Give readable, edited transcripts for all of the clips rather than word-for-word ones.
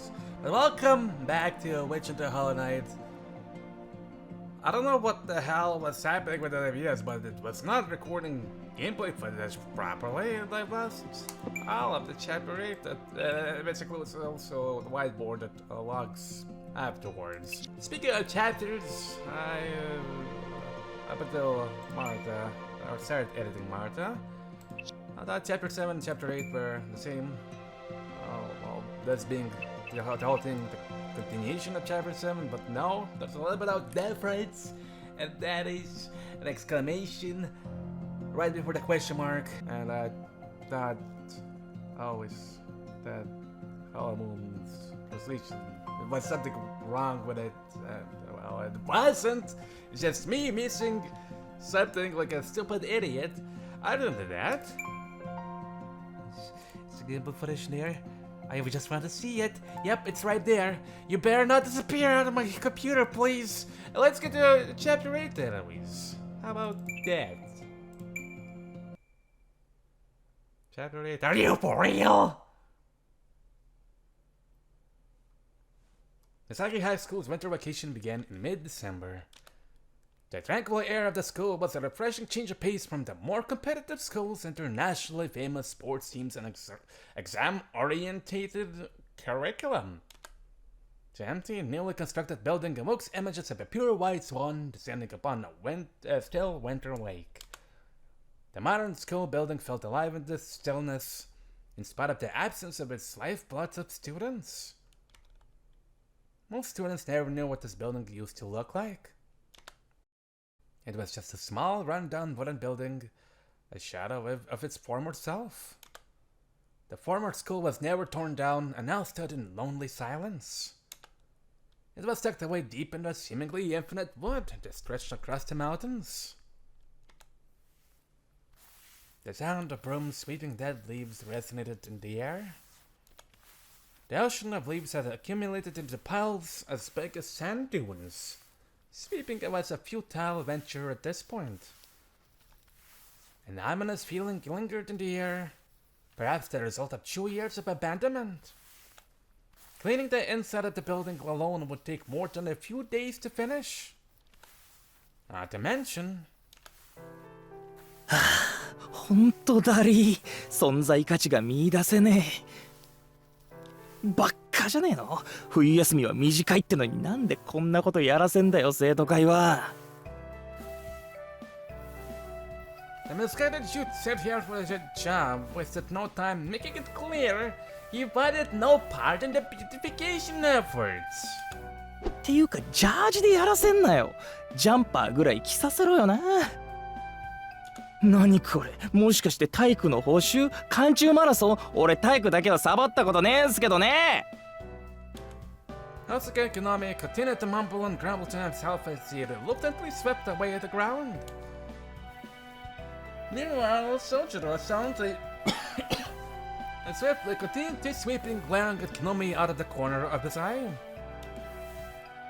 guys, and welcome back to Witch into Hollow Knight. I don't know what the hell was happening with the ideas, but it was not recording gameplay footage properly, and I lost all of the chapter 8 that basically was also the whiteboard that logs afterwards. Speaking of chapters, up until Martha, I started editing Martha. I thought chapter 7 and chapter 8 were the same. Well, that's being the whole thing, the continuation of chapter 7, but no, there's a little bit of difference, and that is an exclamation right before the question mark. And I thought always that Hollow Moon's translation, there was something wrong with it. Well, it wasn't. It's just me missing something like a stupid idiot. Other than that, it's a good footage there. I just want to see it. Yep, it's right there. You better not disappear out of my computer, please. Let's get to chapter 8 then, Alice. How about that? Chapter 8. Are you for real? Aozaki High School's winter vacation began in mid-December. The tranquil air of the school was a refreshing change of pace from the more competitive school's internationally famous sports teams and exam-orientated curriculum. The empty, newly constructed building evokes images of a pure white swan descending upon a still winter lake. The modern school building felt alive in this stillness, in spite of the absence of its lifeblood of students. Most students never knew what this building used to look like. It was just a small, run-down wooden building, a shadow of its former self. The former school was never torn down and now stood in lonely silence. It was tucked away deep in a seemingly infinite wood that stretched across the mountains. The sound of brooms sweeping dead leaves resonated in the air. The ocean of leaves had accumulated into piles as big as sand dunes. Sweeping was a futile venture at this point. An ominous feeling lingered in the air, perhaps the result of 2 years of abandonment. Cleaning the inside of the building alone would take more than a few days to finish. Not to mention... ほんとだりー、存在価値が見出せねえ。ばっかじゃねえの？冬休みは短いってのになんでこんなことやらせんだよ、生徒会は。The misguided youth set here for a job, wasted no time making it clear he wanted no part in the beautification efforts. っていうか、ジャージでやらせんなよ。ジャンパーぐらい着させろよな。何これ、もしかして体育の報酬？寒中マラソン？俺体育だけはサボったことねえんすけどね。Aozaki Konami continued to mumble and grumble to himself as he reluctantly swept away at the ground. Meanwhile, Soujuurou Shizuki and swiftly continued to sweeping, glaring at Konami out of the corner of his eye.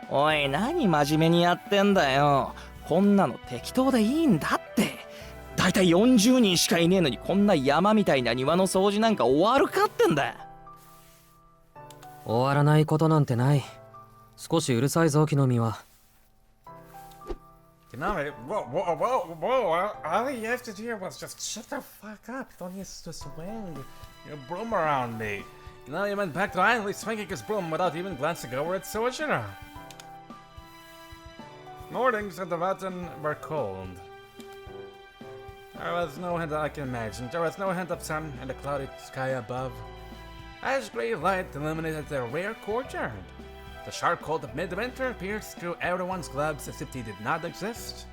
おい、何真面目にやってんだよ。こんなの適当でいいんだって。だいたい40人しかいねえのにこんな山みたいな庭の掃除なんか終わるかってんだ。終わらないことなんてない。少しうるさいぞ、木の実は。Konami, whoa, all he has to do was just shut the fuck up. You don't need to swing your broom around me. Konami went back to idly swinging his broom without even glancing over at Soujuurou. Mornings at the mountain were cold. There was no hint, I can imagine. There was no hint of sun in the cloudy sky above. Ash gray light illuminated the rare courtyard. The sharp cold of midwinter pierced through everyone's gloves as if they did not exist.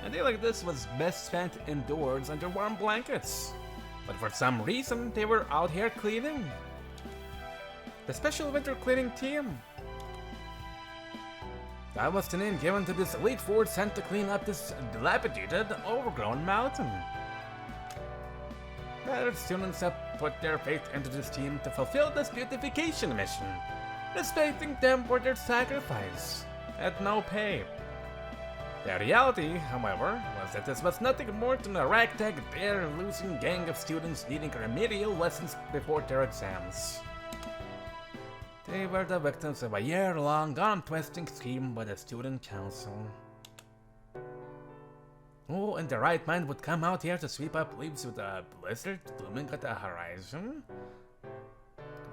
A day like this was best spent indoors under warm blankets. But for some reason, they were out here cleaning. The special winter cleaning team. That was the name given to this elite force sent to clean up this dilapidated, overgrown mountain. The students have put their faith into this team to fulfill this beautification mission, respecting them for their sacrifice, at no pay. The reality, however, was that this was nothing more than a ragtag, bare-losing gang of students needing remedial lessons before their exams. They were the victims of a year-long arm-twisting scheme by the student council. Who in the right mind would come out here to sweep up leaves with a blizzard looming at the horizon?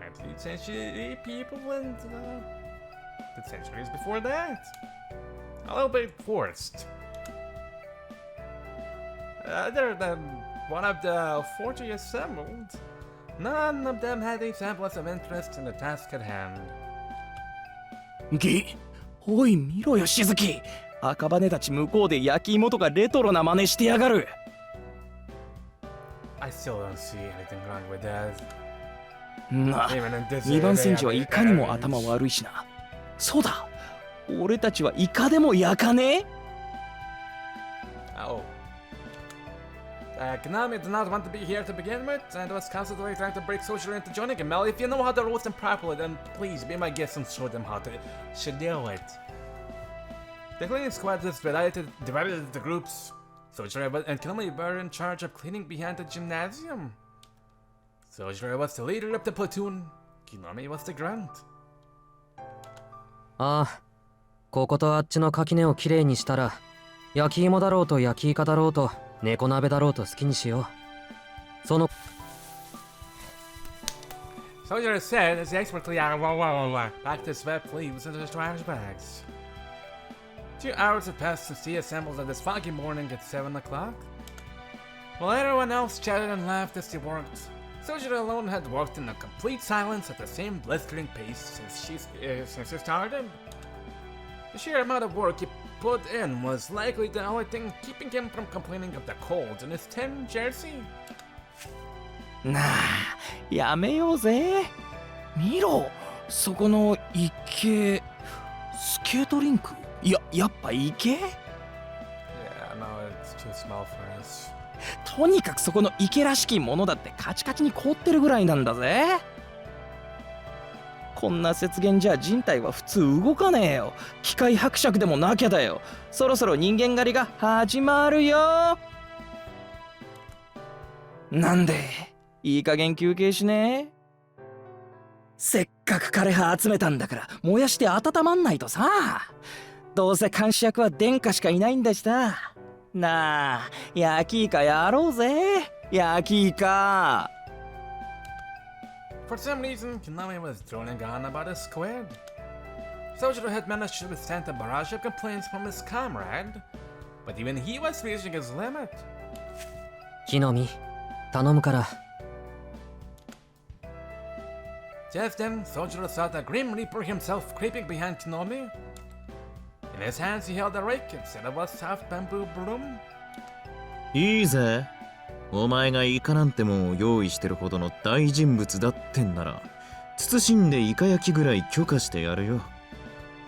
19th century people and the centuries before that. A little bit forced. Other than one of the 40 assembled, none of them had a semblance of interest in the task at hand. おい見ろよしずき、赤羽たち向こうで焼き芋とかレトロな真似してやがる。 I still don't see anything wrong with that. なあ、2番戦時はいかにも頭悪いしな。そうだ、俺たちはイカでも焼かねえ？ Oh. Konami did not want to be here to begin with, and was constantly trying to break Soujuurou into joining him. Well, if you know how to roast them properly, then please be my guest and show them how to do it. The cleaning squad is divided into groups. Soujuurou and Konami were in charge of cleaning behind the gymnasium. Soujuurou was the leader of the platoon. Konami was the grunt. ああ、こことあっちの垣根をきれいにしたら、焼き芋だろうと焼きイカだろうと猫鍋だろうと好きにしよう。その Soujuurou said as he expertly packed his wet leaves into his trash bags. 2 hours had passed since he assembled on this foggy morning at 7 o'clock. While everyone else chatted and laughed as he worked, Soujuurou alone had worked in a complete silence at the same blistering pace since he started. The sheer amount of work he put in was likely the only thing keeping him from complaining of the cold in his tin jersey. なあ、やめようぜ。見ろ、そこの池、スケートリンク。やっぱ池？ Yeah, no, it's too small for us. とにかくそこの池らしきものだってカチカチに凍ってるぐらいなんだぜ。こんな雪原じゃ人体は普通動かねえよ。機械伯爵でもなきゃだよ。そろそろ人間狩りが始まるよ。なんでいい加減休憩しねえ？せっかく枯葉集めたんだから燃やして温まんないとさ。どうせ監視役は殿下しかいないんだしさ。なあ、焼きイカやろうぜ。焼きイカ。For some reason, Konami was droning on about his squid. Soujuurou had managed to withstand a barrage of complaints from his comrade, but even he was reaching his limit. 木の実頼むから。 Just then, Soujuurou saw the Grim Reaper himself creeping behind Konami. In his hands, he held a rake instead of a soft bamboo broom. いいぜ。お前がイカなんてもんを用意してるほどの大人物だってんなら、慎んでイカ焼きぐらい許可してやるよ。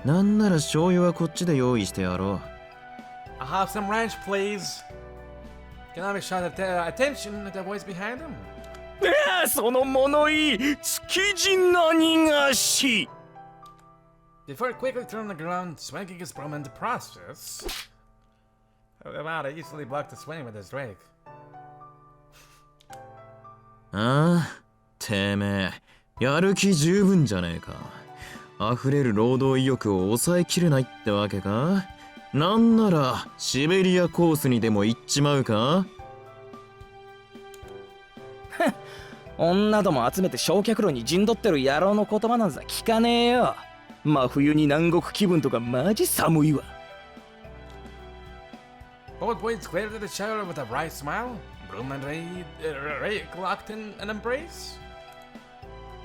なんなら醤油はこっちで用意してやろう。I'll have some ranch, please. Konami shouted attention at the voice behind him. その物言い、築地何がし。 Before he quickly turned the ground, swinging his broom in the process. Wow, he easily blocked the swing with his rake. ああ、てめえ、やる気十分じゃねえか。溢れる労働意欲を抑えきれないってわけか。なんならシベリアコースにでも行っちまうか。女ども集めて焼却炉に陣取ってる野郎の言葉なんざ聞かねえよ。真冬に南国気分とかマジ寒いわ。Both boys glared at each other with a wry smile. Broom and rake locked in an embrace.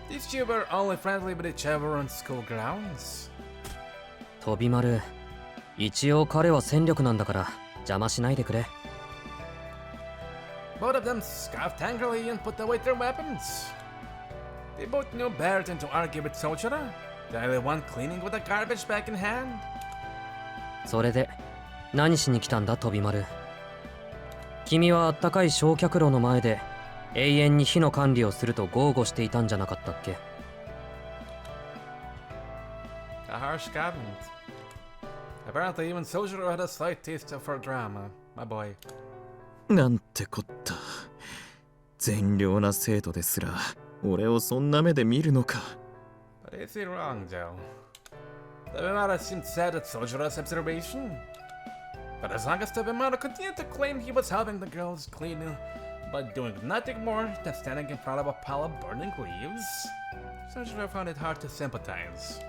These two were only friendly with each other on school grounds. 飛び丸、一応彼は戦力なんだから邪魔しないでくれ。 Both of them scoffed angrily and put away their weapons. They both knew better than to argue with Soujuurou, the only one cleaning with a garbage bag in hand. それで何しに来たんだ飛び丸。君はあったかい焼却炉の前で永遠に火の管理をすると豪語していたんじゃなかったっけ？ A harsh comment. Apparently even Soujuurou had a slight taste for drama, my boy. なんてこった。善良な生徒ですら俺をそんな目で見るのか。But is he wrong, Joe? The Bimada seemed sad at Soujurou's observation. But as long as the Bimada continued to claim he was helping the girls clean by doing nothing more than standing in front of a pile of burning leaves, Soujuurou found it hard to sympathize.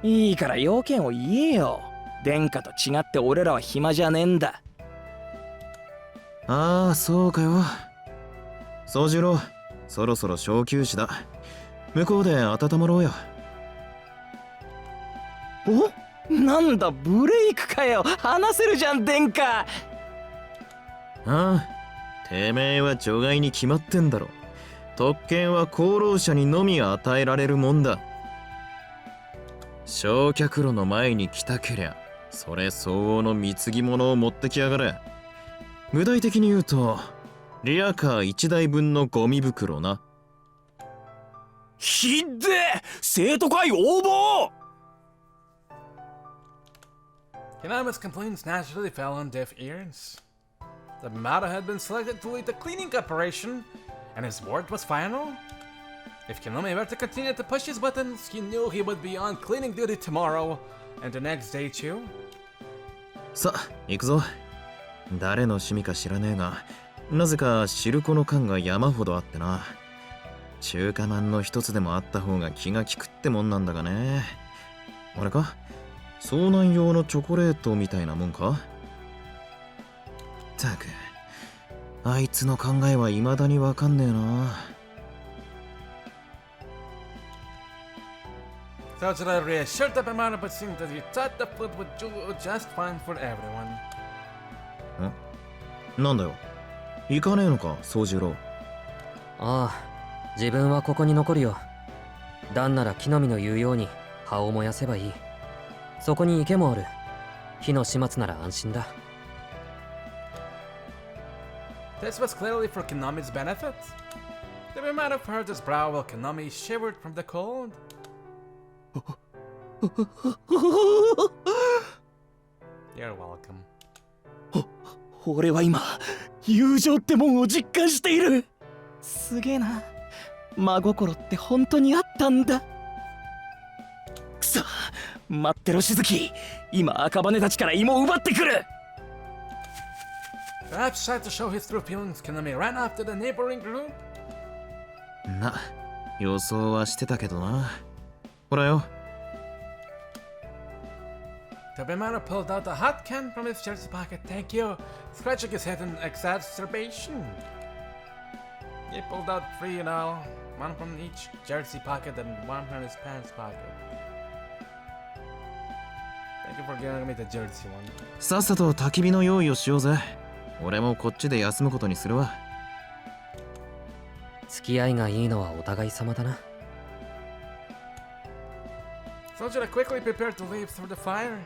いいから要件を言えよ。殿下と違って俺らは暇じゃねえんだ。ああ、そうかよ。宗次郎、そろそろ小休止だ。向こうで温まろうよ。お、なんだブレイクかよ。話せるじゃん殿下。ああ、てめえは除外に決まってんだろ。特権は功労者にのみ与えられるもんだ。焼却炉の前に来たけりゃ、それ相応の貢ぎ物を持ってきやがれ。具体的に言うと、リアカー1台分のゴミ袋な。ひっでえ、生徒会応募。Konami's complaints naturally fell on deaf ears. The Bimada had been selected to lead the cleaning operation, and his word was final. If Konami were to continue to push his buttons, he knew he would be on cleaning duty tomorrow, and the next day too. さあ、行くぞ。誰の趣味か知らねえが、なぜか汁粉の缶が山ほどあってな。中華まんの一つでもあった方が気が利くってもんなんだがね。あれか、遭難用のチョコレートみたいなもんか。ったく、あいつの考えは未だにわかんねえな。Soujuurou reassured the Bimada, but seemed that he thought the food would do just fine for everyone. なんだよ、行かねえのか、宗次郎。ああ、自分はここに残るよ。旦なら木の実の言うように葉を燃やせばいい。そこに池もある。火の始末なら安心だ。This was clearly for Konami's benefit. The Bimada furrowed his brow while Konami shivered from the cold. You're welcome. 俺は今友情ってもんを実感している。すげえな、真心って本当にあったんだ。くそ、待ってろしずき、今赤羽たちから芋を奪ってくる。 Perhaps tried to show his true feelings, Konami ran after the neighboring group. な、予想はしてたけどな。ほらよ。The Bimada pulled out a hot can from his jersey pocket. Thank you. Scratching his head in exacerbation. He pulled out 3 in all, one from each jersey pocket and one from his pants pocket. Thank you for giving me the jersey one. さっさと焚き火の用意をしようぜ。俺もこっちで休むことにするわ。付き合いがいいのはお互い様だな。Soujuurou quickly prepared to leave through the fire.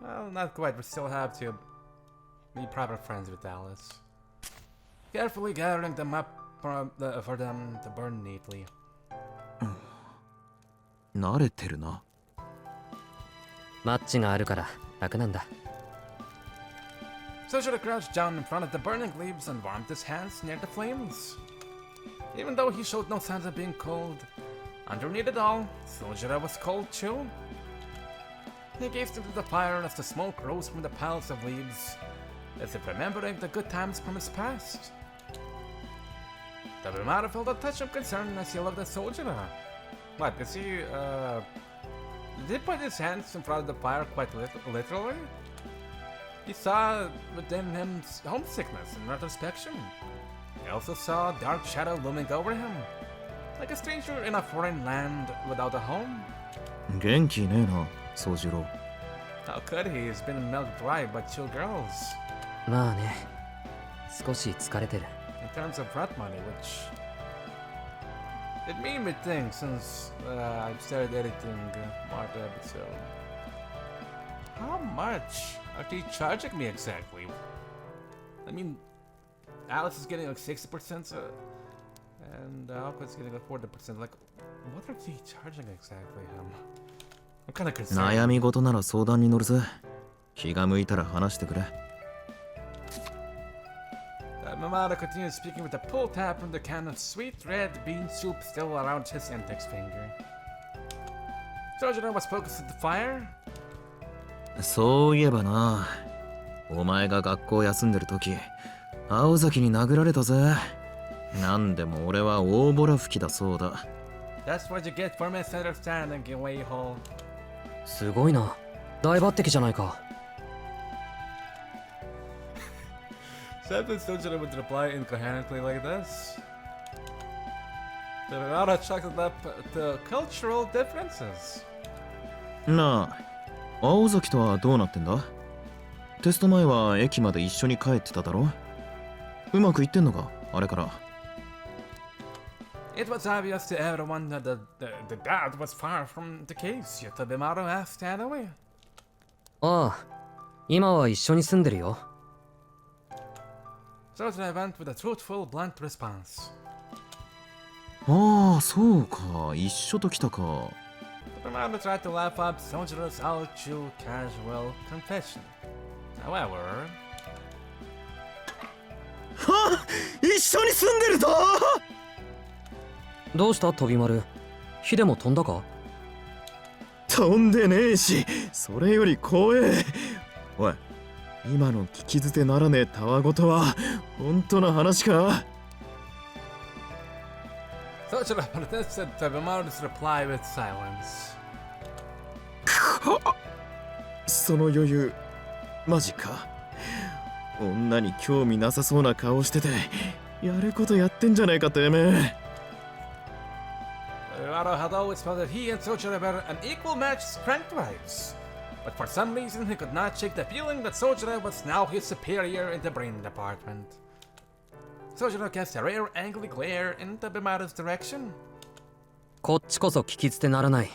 Well, not quite. We still have to be proper friends with Alice. Carefully gathering them up for them to burn neatly. 慣れてるな。マッチがあるから楽なんだ。Soujuurou crouched down in front of the burning leaves and warmed his hands near the flames. Even though he showed no signs of being cold, underneath it all, Soujuurou was cold too. He gazed into the fire as the smoke rose from the piles of leaves, as if remembering the good times from his past. The Bimada felt a touch of concern as he looked at Soujuurou. What, did he put his hands in front of the fire quite literally? He saw within him homesickness and retrospection. He also saw a dark shadow looming over him, like a stranger in a foreign land without a home. 元気ねえな、宗次郎。 How could he? He's been milked dry by 2 girls. まあね、少し疲れてる。In terms of rent money, which it made me think since I've started editing Marta episode. How much are they charging me exactly? I mean, Alice is getting like 60%, and Aoko's getting like 40%. Like, what are they charging exactly him? I'm kind of concerned. 悩み事なら相談に乗るぜ。気が向いたら話してくれ。Mamada continued speaking with a pull tab from the can of sweet red bean soup still around his index finger. Sojuro was focused at the fire? そういえばな、お前が学校休んでる時、青崎に殴られたぜ。なんでも俺は大ボラ吹きだそうだ。That's what you get for misunderstanding, you way-hole. すごいな。大抜擢じゃないか。Sadly, Sojuro would reply incoherently like this. The Mara chalked it up to cultural differences. なあ、青崎とはどうなってんだ？テスト前は駅まで一緒に帰ってただろ？うまくいってんのか、あれから。It was obvious to everyone that that was far from the case, yet Tobimaro asked anyway. ああ、今は一緒に住んでるよ。Sojuro went with a truthful, blunt response. ああ、そうか、一緒と来たか。Tobimaro tried to laugh up Sojuro's all-too casual confession. However... はっ、一緒に住んでるぞ。どうした飛び丸？火でも飛んだか？飛んでねえし、それより怖え。おい、今の聞き捨てならねえたわごとは本当の話かSojuro protested Tobimaru's reply with silence. その余裕、マジか。女に興味なさそうな顔してて、やることやってんじゃないかてめえ。Tobimaro had always felt that he and Sojuro were an equal match strength-wise. But for some reason he could not shake the feeling that Sojuro was now his superior in the brain department. Sojuro cast a rare angry glare in Tobimaru's direction. こっちこそ聞き捨てならない。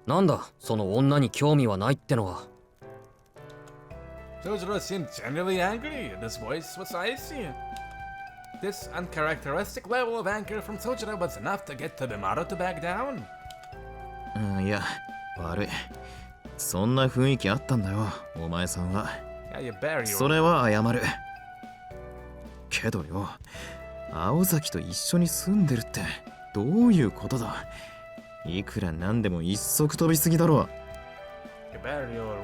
なんだ、その女に興味はないってのは。Sojuro seemed genuinely angry, and his voice was icy. This uncharacteristic level of anger from Sojuro was enough to get Tobimaru to back down. いや、悪い。そんな雰囲気あったんだよ、お前さんは。Yeah, you bury your... それは謝る。けどよ、青崎と一緒に住んでるってどういうことだ？いくらなんでも一足飛びすぎだろ。You bury your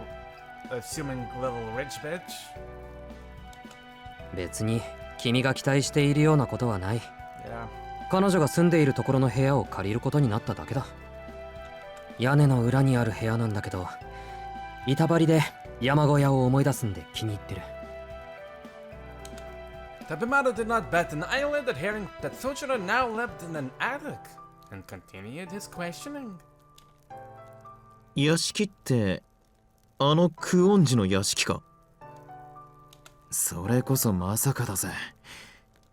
assuming little rich bitch. 別に君が期待しているようなことはない。Yeah. 彼女が住んでいるところの部屋を借りることになっただけだ。屋根の裏にある部屋なんだけど、板張りで山小屋を思い出すんで気に入ってる。Tobimaru did not bat an eyelid at hearing that Sojuro now lived in an attic, and continued his questioning. 屋敷ってあのクオンジの屋敷か？それこそまさかだぜ。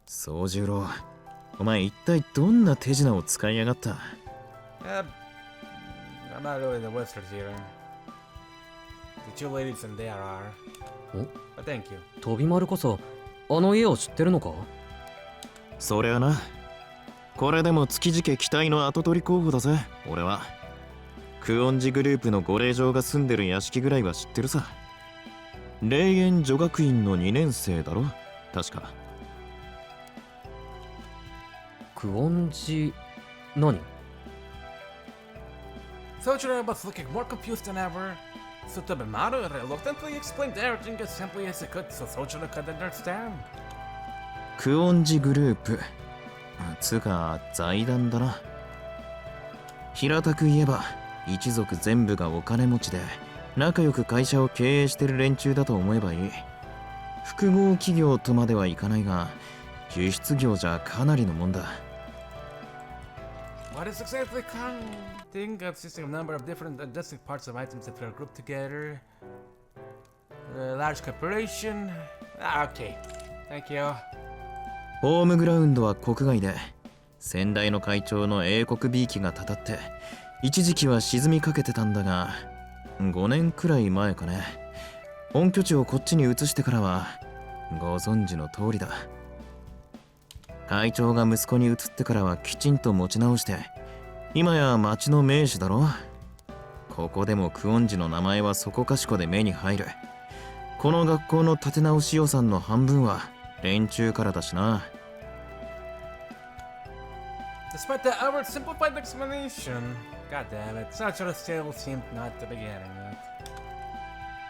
宗十郎、お前一体どんな手品を使いやがった？ I'm not really the wizard here. The two ladies in there are. But thank you. 飛び丸こそあの家を知ってるのか？そりゃな。これでも築地家期待の跡取り候補だぜ、俺は。クオンジグループのご令嬢が住んでる屋敷ぐらいは知ってるさ。霊園女学院の2年生だろ、確か。クオンジ何？ Sojuro was looking more confused than ever, so Tobimaru reluctantly explained everything as simply as he could so Sojuro could understand. クオンジグループつうか財団だな。平たく言えば一族全部がお金持ちで仲良く会社を経営してる連中だと思えばいい。複合企業とまではいかないが輸出業じゃかなりのもんだ。What is exactly counting consisting of a number of different distinct parts of items that are grouped together? Large corporation. Okay. Thank you. ホームグラウンドは国外で先代の会長の英国 B 機がたたって一時期は沈みかけてたんだが5年くらい前かね。本拠地をこっちに移してからはご存知の通りだ。会長が息子に移ってからはきちんと持ち直して今や町の名士だろ。ここでもクオンジの名前はそこかしこで目に入る。この学校の立て直し予算の半分は連中からだしな。Despite the outward simplified explanation, god damn it, Soujuurou still seemed not to be getting it.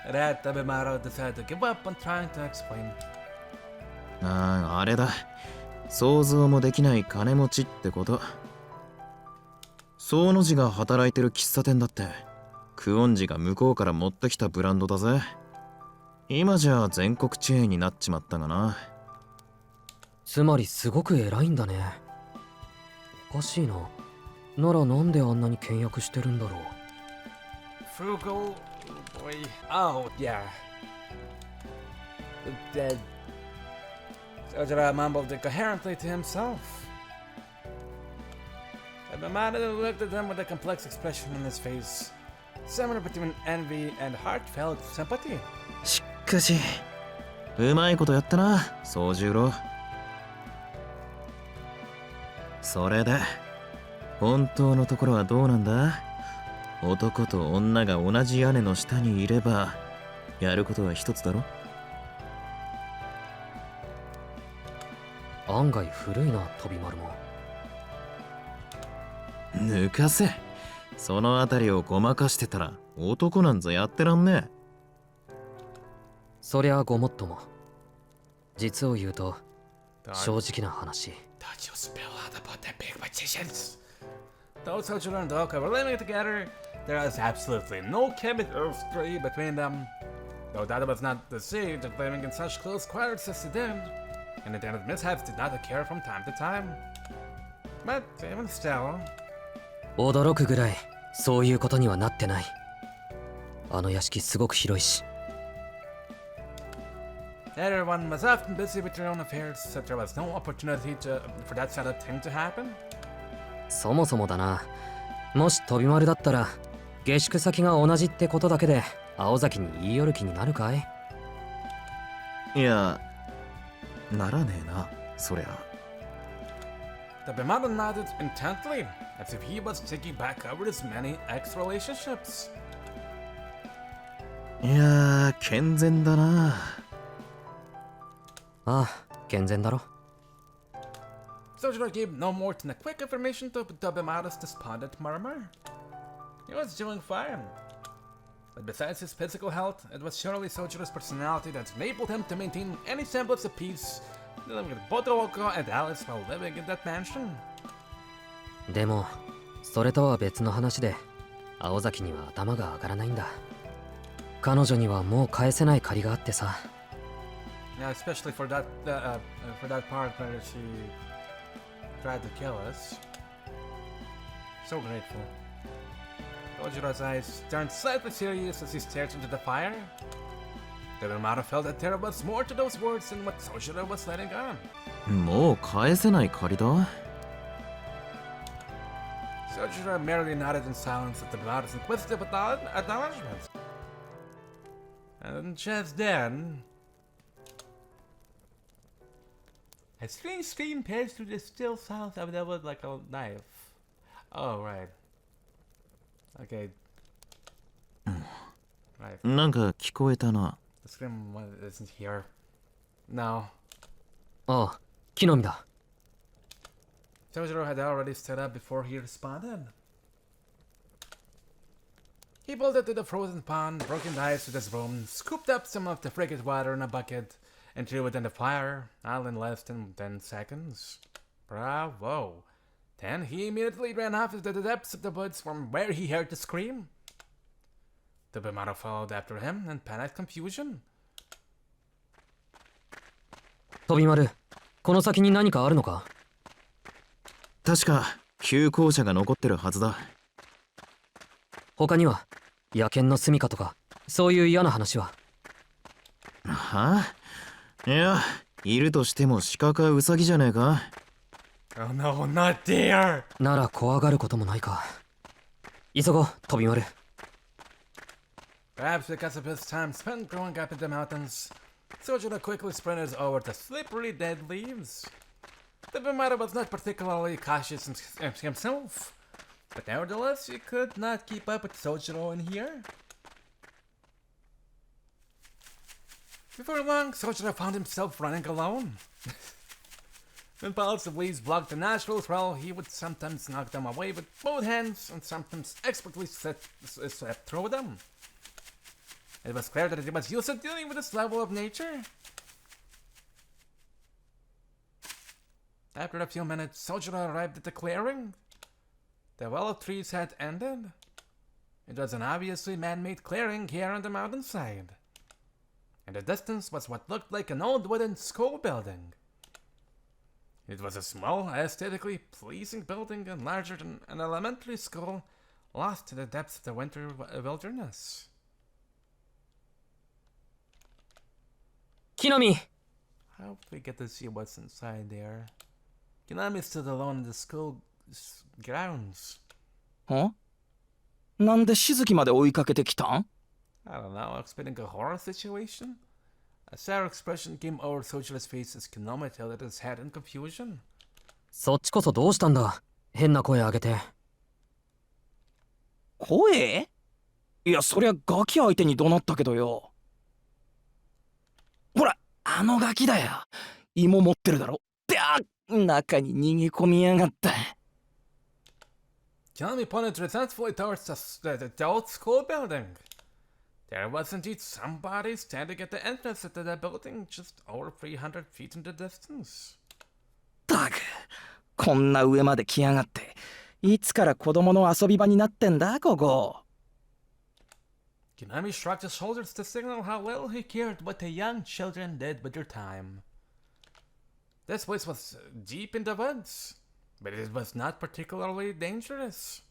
At that, Tabemaru decided to give up on trying to explain. あれだ。想像もできない金持ちってこと。その字が働いてる喫茶店だって、クオンジが向こうから持ってきたブランドだぜ。今じゃ全国チェーンになっちまったがな。つまりすごく偉いんだね。おかしいな。ならなんであんなに倹約してるんだろう。Frugal boy. Oh, yeah. Dead. Soujuurou mumbled incoherently to himself. Tabemaru looked at him with a complex expression on his face, somewhere between envy and heartfelt sympathy. しかし、うまいことやったな、宗十郎。それで、本当のところはどうなんだ？男と女が同じ屋根の下にいれば、やることは一つだろ？案外古いな、飛び丸も。抜かせ。そのあたりをごまかしてたら、男なんぞやってらんねえ。そりゃごもっとも。実を言うと、正直な話。Don't you spill out about their big magicians? Though Soujuurou and Aoko were living together, there was absolutely no chemistry between them. Though that was not the siege of living in such close quarters as they did, and attendant mishaps did not occur from time to time. But even still... 驚くぐらい、そういうことにはなってない。あの屋敷すごく広いし。Everyone was often busy with their own affairs, so there was no opportunity for that sort of thing to happen. そもそもだな。もし飛び丸だったら、下宿先が同じってことだけで、青崎に言い寄る気になるかい？いや、ならねえな、そりゃ。Tabemaru nodded intently, as if he was thinking back over his many ex-relationships. いや、健全だな。ああ、健全だろ。Soujuurou gave no more than a quick affirmation to Tabemaru's despondent murmur. He was doing fine. But besides his physical health, it was surely Soujurou's personality that enabled him to maintain any semblance of peace, dealing with both Aoko and Alice while living in that mansion. でも、それとは別の話で、青崎には頭が上がらないんだ。彼女にはもう返せない借りがあってさ。Yeah, especially for that part where she tried to kill us. So grateful. Soujurou's eyes turned slightly serious as he stared into the fire. Tabemaru felt that there was more to those words than what Soujuurou was letting on. もう返せない借りだ。Soujuurou merely nodded in silence at Tabemaru's inquisitive acknowledgement. And just then... a strange scream pierced through the still silence of there was like a knife. Oh, right. Okay. Right. なんか聞こえたな。The scream isn't here. No. ああ、木の実だ。Soujuurou had already stood up before he responded. He bolted to the frozen pond, broke the ice with his broom, scooped up some of the frigid water in a bucket, and threw it in the fire, all in less than 10 seconds. Bravo! Then he immediately ran off into the depths of the woods from where he heard the scream. Tabemaru followed after him in panicked confusion. 飛び丸、この先に何かあるのか？確か旧校舎が残ってるはずだ。他には野犬の住処とかそういう嫌な話は？はあ？いや、いるとしても鹿かウサギじゃねえか。Oh no, not there! なら怖がることもないか。急ごう、飛び丸。Perhaps because of his time spent growing up in the mountains, Soujuurou quickly sprinted over the slippery dead leaves. Tabemaru was not particularly cautious himself, but nevertheless he could not keep up with Soujuurou in here. Before long, Soujuurou found himself running alone. When piles of leaves blocked the natural throw, he would sometimes knock them away with both hands and sometimes expertly swept through them. It was clear that he was used to dealing with this level of nature. After a few minutes, Soujuurou arrived at the clearing. The well of trees had ended. It was an obviously man-made clearing here on the mountainside. In the distance was what looked like an old wooden school building. It was a small, aesthetically pleasing building and larger than an elementary school, lost in the depths of the winter wilderness. Kinami! I hope we get to see what's inside there. Kinami stood alone in the school grounds. んなんでしずきまで追いかけてきたん I don't know, expecting a horror situation? A sour expression came over Soujurou's face as Kinami tilted his head in confusion. そっちこそどうしたんだ変な声上げて。声いや、そりゃガキ相手に怒鳴ったけどよ。ほら、あのガキだよ。芋持ってるだろ。であ、中に逃げ込みやがった。Kinami pointed resentfully towards the old school building. There was indeed somebody standing at the entrance to the building just over 300 feet in the distance. ったく、こんな上まで来やがって。いつから子供の遊び場になってんだ、ここ。Kinami shrugged his shoulders to signal how little he cared what the young children did with their time. This place was deep in the woods, but it was not particularly dangerous.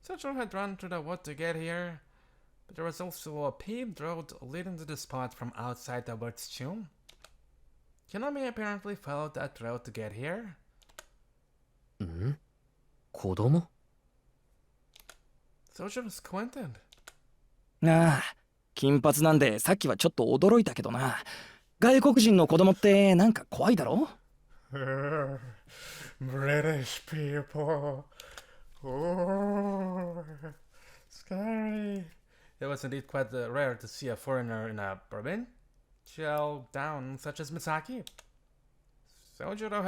Soujuurou had run through the wood to get here, but there was also a paved road leading to the spot from outside the woods too. Kinami apparently followed that road to get here. ん子供 Soujuurou squinted. ああ、金髪なんでさっきはちょっと驚いたけどな。外国人の子供ってなんか怖いだろ British people. Oh, scary. It was indeed quite rare to see a foreigner in a provincial town such as Misaki. Soujuurou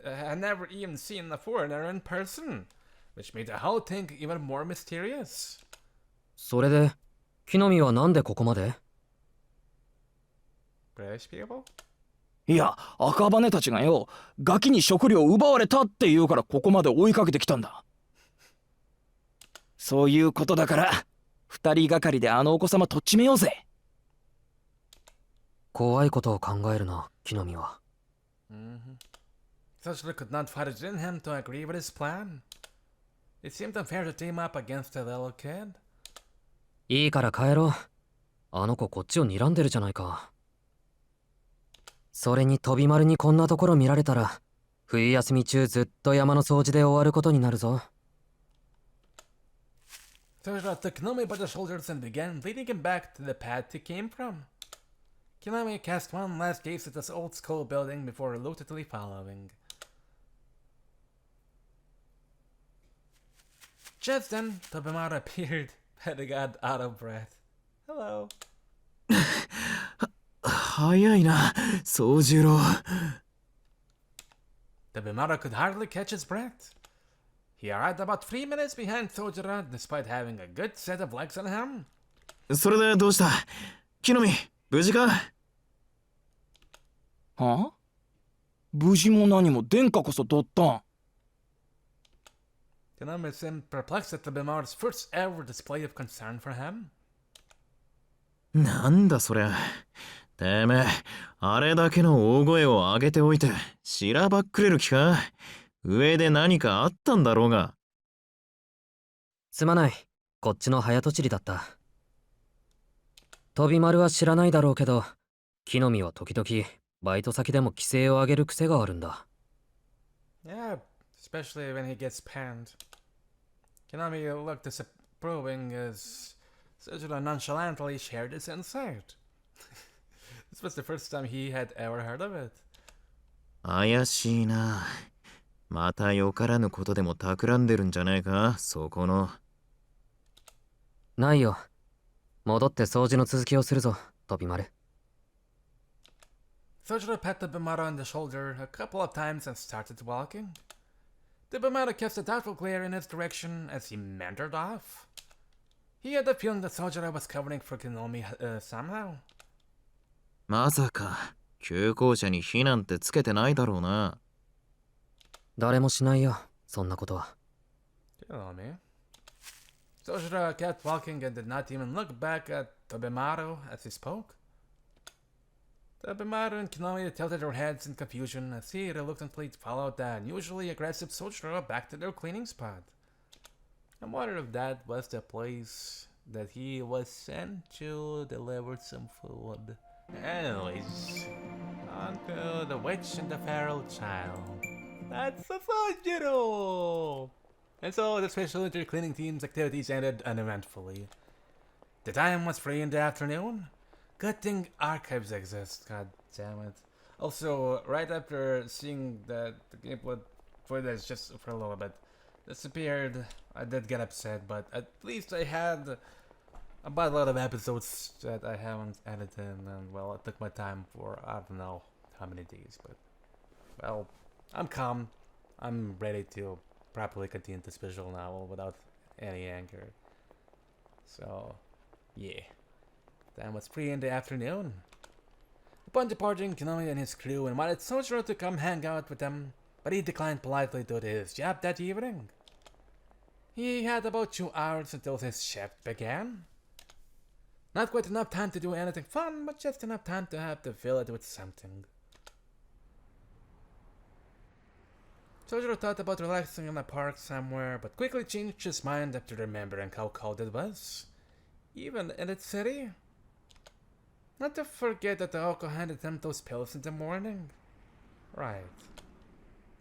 had never even seen a foreigner in person, which made the whole thing even more mysterious. それで木の実はなんでここまで British people? いや、赤羽たちがよ、ガキに食料奪われたって言うからここまで追いかけてきたんだ。そういうことだから、二人がかりであのお子様とっちめようぜ。怖いことを考えるな、木の実は。Soujuurou could not fight it in him to agree with his plan. It seemed unfair to team up against a little kid. いいから帰ろう。あの子こっちを睨んでるじゃないか。それに飛び丸にこんなところ見られたら、冬休み中ずっと山の掃除で終わることになるぞ。Soujuurou took Kinami by the shoulders and began leading him back to the path he came from. Kinami cast one last gaze at this old school building before reluctantly following. Just then, Tobimaro appeared, heading out of breath. Hello. 早いな、宗十郎。Tobimaro could hardly catch his breath. He arrived about 3 minutes behind Soujuurou, despite having a good set of legs on him. それでどうした木の実、無事かはあ無事も何も殿下こそどったん Kinami seemed perplexed at Tobimaro's first ever display of concern for him. なんだそりゃ。てめえ、あれだけの大声を上げておいて、しらばっくれる気か上で何かあったんだろうが。すまない。こっちの早とちりだった。飛び丸は知らないだろうけど、木の実は時々、バイト先でも規制を上げる癖があるんだ。Yeah, especially when he gets panned. Kinami looked disapproving as Soujuurou nonchalantly shared his insight. This was the first time he had ever heard of it. 怪しいな。またよからぬことでも企んでるんじゃねえか、そこの。ないよ。戻って掃除の続きをするぞ、飛び丸。Soujuurou patted Bimaro on the shoulder a couple of times and started walking. The Bimaro cast a doubtful glare in his direction as he meandered off. He had the feeling that Soujuurou was covering for Kinomi somehow. まさか旧校舎に火なんてつけてないだろうな。誰もしないよ、そんなことは。Kinomi. Soujuurou kept walking and did not even look back at Tobimaro as he spoke. Tobimaro and Kinomi tilted their heads in confusion as he reluctantly followed the unusually aggressive Soujuurou back to their cleaning spot. I wonder if that was the place that he was sent to deliver some food. Anyways, on to the witch and the feral child. That's a Soujuurou! And so the special intercleaning team's activities ended uneventfully. The time was free in the afternoon. Good thing archives exist, god damn it. Also, right after seeing that the gameplay footage just for a little bit disappeared, I did get upset, but at least I had about a lot of episodes that I haven't edited, and well, it took my time for I don't know how many days, but well, I'm calm. I'm ready to properly continue this visual novel without any anger. So, yeah. Time was free in the afternoon. Upon departing, Kinomi and his crew invited Soujuurou to come hang out with them, but he declined politely due to his job that evening. He had about 2 hours until his shift began. Not quite enough time to do anything fun, but just enough time to have to fill it with something. Soujuurou thought about relaxing in a park somewhere, but quickly changed his mind after remembering how cold it was, even in its city. Not to forget that Aoko handed him those pills in the morning. Right.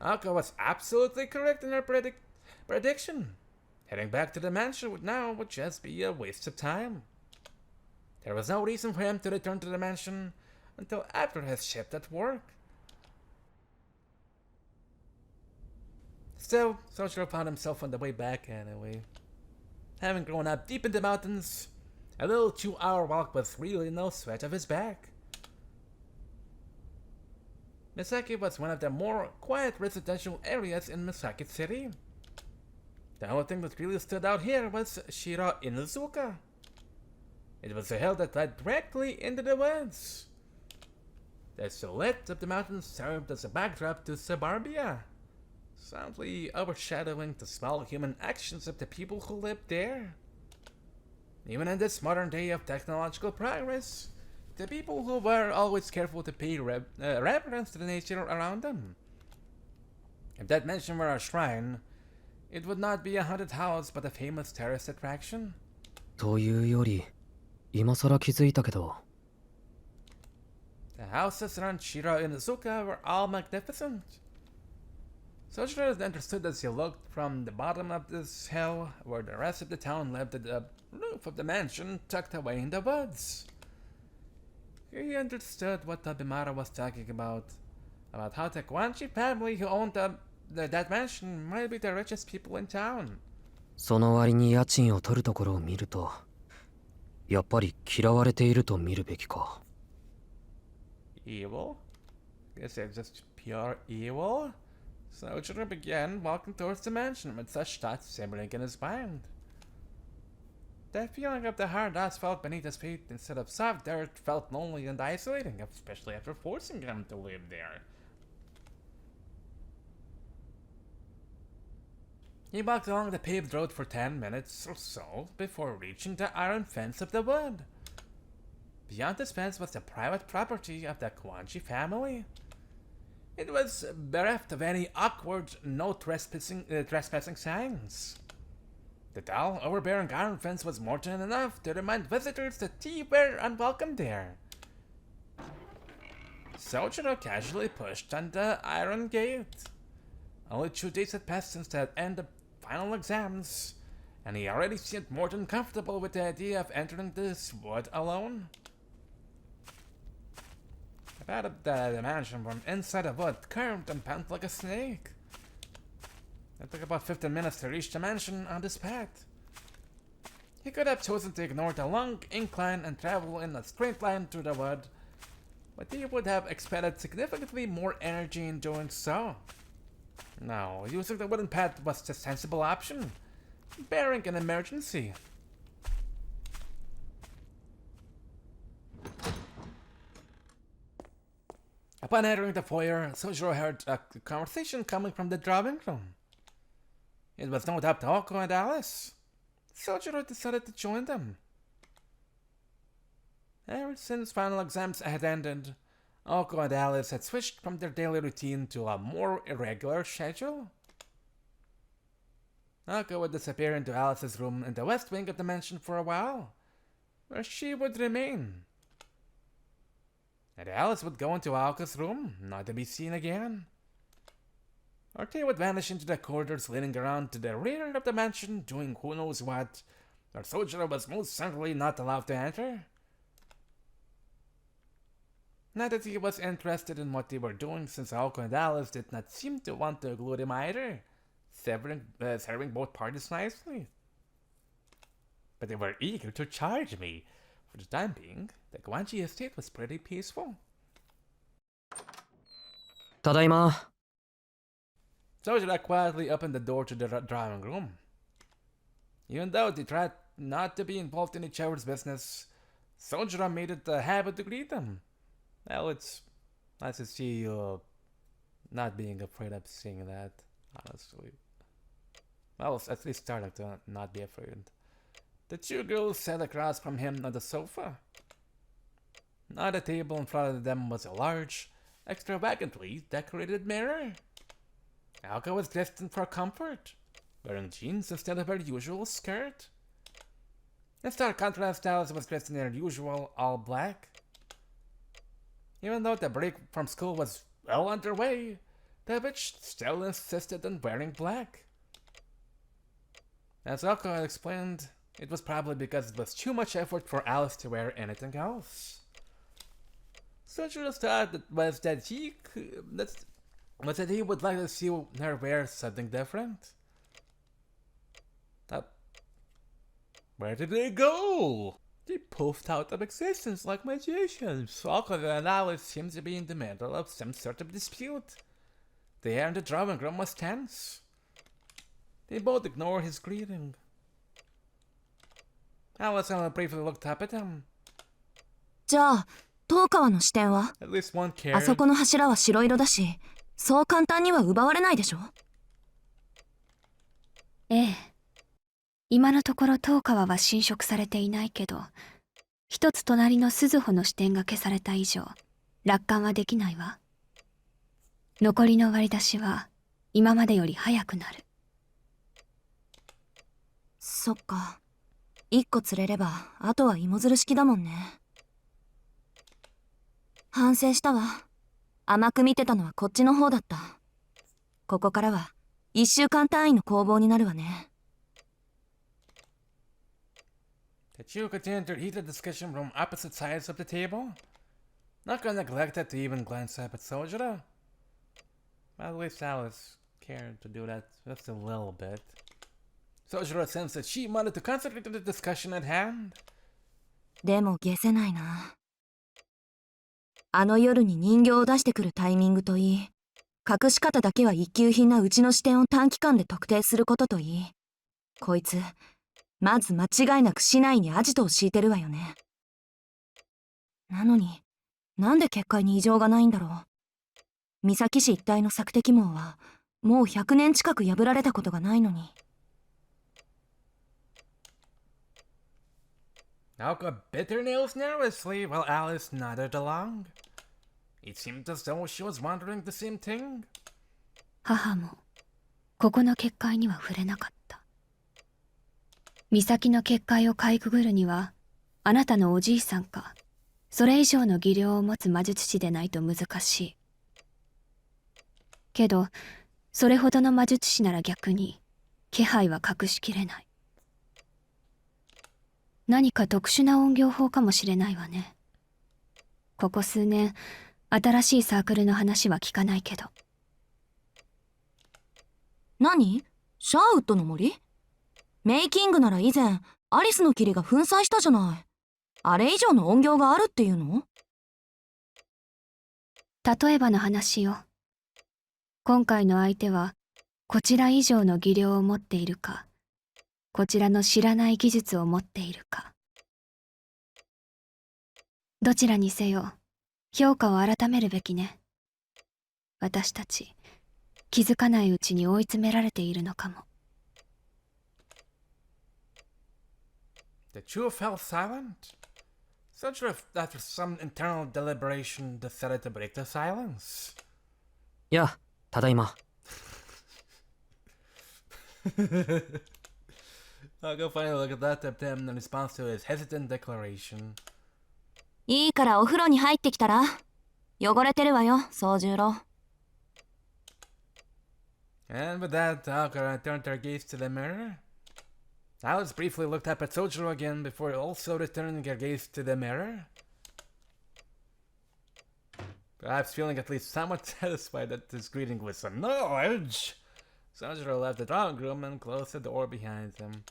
Aoko was absolutely correct in her prediction. Heading back to the mansion now would just be a waste of time. There was no reason for him to return to the mansion until after his shift at work. Still, Soujuurou found himself on the way back anyway. Having grown up deep in the mountains, a little 2-hour walk was really no sweat of his back. Misaki was one of the more quiet residential areas in Misaki City. The only thing that really stood out here was Shira Inuzuka. It was a hill that led directly into the woods. The silhouette of the mountains served as a backdrop to suburbia, soundly overshadowing the small human actions of the people who lived there. Even in this modern day of technological progress, the people who were always careful to pay reverence to the nature around them. If that mansion were a shrine, it would not be a haunted house but a famous tourist attraction. というより、今更気づいたけど。The houses around Shira Inuzuka were all magnificent. Soujuurou understood as he looked from the bottom of this hill, where the rest of the town lived at the roof of the mansion tucked away in the woods. He understood what Tobimaro was talking about how the Kuonji family who owned that mansion might be the richest people in town. その割に家賃を取るところを見ると、やっぱり嫌われていると見るべきか。Evil? Guess it's just pure evil? Soujuurou began walking towards the mansion with such thoughts simmering in his mind. The feeling of the hard asphalt beneath his feet instead of soft dirt felt lonely and isolating, especially after forcing him to live there. He walked along the paved road for 10 minutes or so before reaching the iron fence of the wood. Beyond this fence was the private property of the Kuonji family. It was bereft of any awkward no trespassing signs. The tall, overbearing iron fence was more than enough to remind visitors that he were unwelcome there. Soujuurou casually pushed on the iron gate. Only 2 days had passed since the end of final exams, and he already seemed more than comfortable with the idea of entering this wood alone. The path of the mansion from inside the wood curved and bent like a snake. It took about 15 minutes to reach the mansion on this path. He could have chosen to ignore the long incline and travel in a straight line through the wood, but he would have expended significantly more energy in doing so. No, using the wooden pad was the sensible option, bearing an emergency. Upon entering the foyer, Soujuurou heard a conversation coming from the drawing room. It was no doubt Aoko and Alice. Soujuurou decided to join them. Ever since final exams had ended, Aoko and Alice had switched from their daily routine to a more irregular schedule. Aoko would disappear into Alice's room in the west wing of the mansion for a while, where she would remain. And Alice would go into Aoko's room, not to be seen again. Or they would vanish into the corridors leading around to the rear of the mansion, doing who knows what, where Soujuurou was most certainly not allowed to enter. Not that he was interested in what they were doing, since Aoko and Alice did not seem to want to include him either, serving both parties nicely. But they were eager to charge me. For the time being, the Kuonji estate was pretty peaceful. ただいま。 Soujuurou quietly opened the door to the drawing room. Even though they tried not to be involved in each other's business, Soujuurou made it a habit to greet them. Well, it's nice to see you not being afraid of seeing that, honestly. Well, at least starting to not be afraid. The two girls sat across from him on the sofa. On the table in front of them was a large, extravagantly decorated mirror. Aoko was dressed in for comfort, wearing jeans instead of her usual skirt. In stark contrast, Alice was dressed in her usual all black. Even though the break from school was well underway, the witch still insisted on wearing black. As Aoko had explained, it was probably because it was too much effort for Alice to wear anything else. Soujuurou's thought was that he would like to see her wear something different. Where did they go? They poofed out of existence like magicians. Aoko and Alice seemed to be in the middle of some sort of dispute. The air in the drawing room was tense. They both ignored his greeting. Alice only briefly looked up at him. じゃあ、東川の視点は At least one cared. あそこの柱は白色だし、そう簡単には奪われないでしょ。ええ。今のところ東川は侵食されていないけど、一つ隣の鈴穂の視点が消された以上、楽観はできないわ。残りの割り出しは今までより早くなる。そっか。一個釣れれば、あとは芋づる式だもんね。反省したわ。甘く見てたのはこっちの方だった。ここからは1週間単位の攻防になるわね。The two continued their heated discussion from opposite sides of the table. Naka neglected to even glance up at Soujuurou. At least Alice cared to do that just a little bit. Soujuurou sensed that she wanted to concentrate on the discussion at hand. でも解せないな。あの夜に人形を出してくるタイミングといい、隠し方だけは一級品なうちの視点を短期間で特定することといい、こいつまず間違いなく市内にアジトを敷いてるわよね。なのになんで結界に異常がないんだろう。三崎市一帯の索敵網はもう100年近く破られたことがないのに。Aoko bit her nails nervously while Alice nodded along. It seemed as though she was wondering the same thing. 母もここの結界には触れなかった。岬の結界をかいくぐるにはあなたのおじいさんかそれ以上の技量を持つ魔術師でないと難しい。けどそれほどの魔術師なら逆に気配は隠しきれない。何か特殊な音響法かもしれないわね。ここ数年新しいサークルの話は聞かないけど。何？シャーウッドの森？メイキングなら以前アリスの霧が粉砕したじゃない。あれ以上の音響があるっていうの？例えばの話よ。今回の相手はこちら以上の技量を持っているか、こちらの知らない技術を持っているか。どちらにせよ評価を改めるべきね。私たち気づかないうちに追い詰められているのかも。The two fell silent. Soujuurou, after some internal deliberation, decided to break the silence. や、ただいま。I'll go finally look at that at him in response to his hesitant declaration. いいからお風呂に入ってきたら。汚れてるわよ、宗十郎。And with that, Aoko turned her gaze to the mirror. Alice briefly looked up at Soujuurou again before also returning her gaze to the mirror. Perhaps feeling at least somewhat satisfied that this greeting was a knowledge, Soujuurou left the drawing room and closed the door behind him.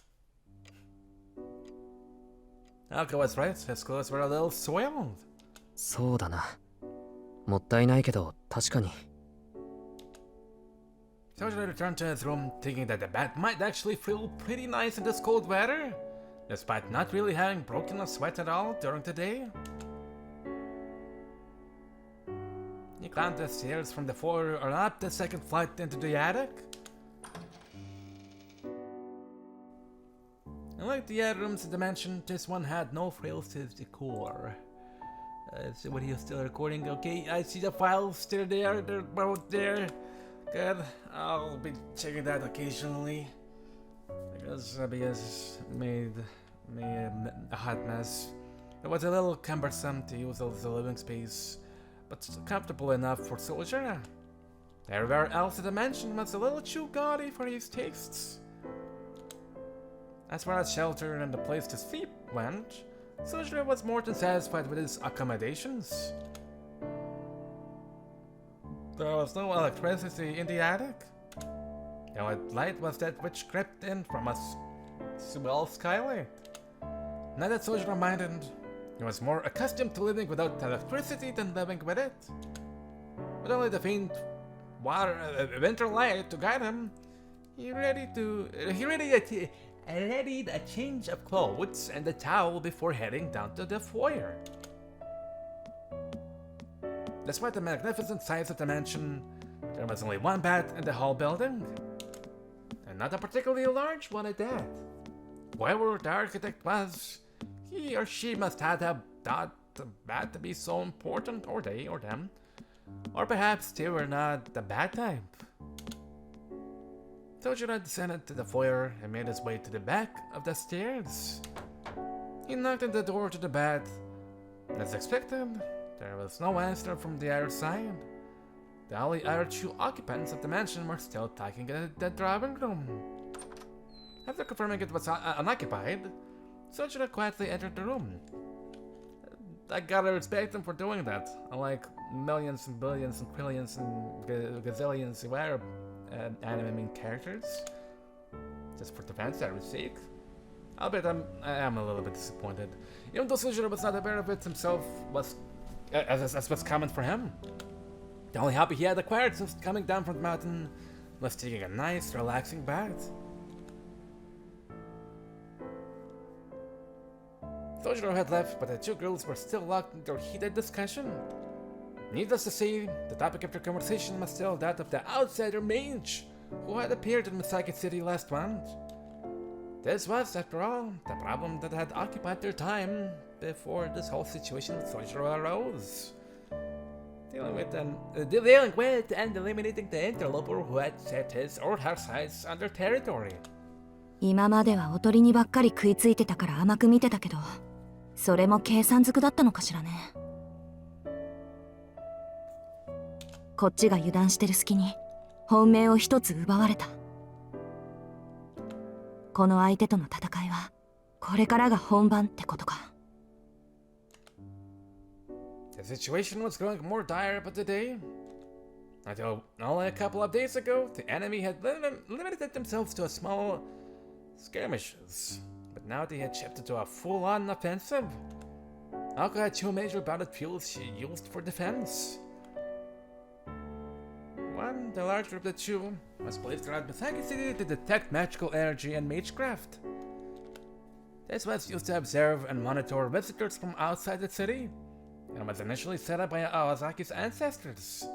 Aoko was right, his clothes were a little soiled. そうだな。もったいないけど、確かに。Soujuurou returned to his room, thinking that the bat might actually feel pretty nice in this cold weather, despite not really having broken a sweat at all during the day. He climbed the stairs from the floor or up the second flight into the attic. Unlike the other rooms in the mansion, this one had no frills to its decor. So what, are you still recording? Okay, I see the files still there, they're both there. Good, I'll be checking that occasionally. Because it made me a hot mess. It was a little cumbersome to use as a living space, but comfortable enough for Soujuurou. Everywhere else in the mansion was a little too gaudy for his tastes. As far as shelter and a place to sleep went, Soujuurou was more than satisfied with his accommodations. There was no electricity in the attic. The only light was that which crept in from a small skylight. Now that Soujuurou minded, he was more accustomed to living without electricity than living with it. With only the faint winter light to guide him, he readied a change of clothes and a towel before heading down to the foyer. Despite the magnificent size of the mansion, there was only one bed in the whole building, and not a particularly large one at that. Whoever the architect was, he or she must have thought the bed to be so important, or they or them, or perhaps they were not the bad type. Soujuurou descended to the foyer and made his way to the back of the stairs. He knocked on the door to the bed. As expected, there was no answer from the other side. The only other two occupants of the mansion were still talking in the drawing room. After confirming it was unoccupied, Soujuurou quietly entered the room. I gotta respect him for doing that, unlike millions and billions and trillions and gazillions of other anime main characters. Just for the fan service sake. I'll bet I am a little bit disappointed. Even though Soujuurou was not aware of it himself, as was common for him. The only hobby he had acquired since coming down from the mountain was taking a nice, relaxing bath. Soujuurou had left, but the two girls were still locked in their heated discussion. Needless to say, the topic of their conversation was still that of the outsider mage who had appeared in Misaki City last month. This was, after all, the problem that had occupied their time before this whole situation with Soujuurou arose. Dealing with and eliminating the interloper who had set his or her sights on their territory. 今まではおとりにばっかり食いついてたから甘く見てたけど、それも計算づくだったのかしらね。こっちが油断してる隙に本命を一つ奪われた。この相手との戦いはこれからが本番ってことか。The situation was growing more dire by the day. Until only a couple of days ago, the enemy had limited themselves to a small skirmishes, but now they had shifted to a full-on offensive. Aoko had two major battlefields she used for defense. one, the larger of the two, was placed around Misaki City to detect magical energy and magecraft. This was used to observe and monitor visitors from outside the city, and was initially set up by Aozaki's ancestors,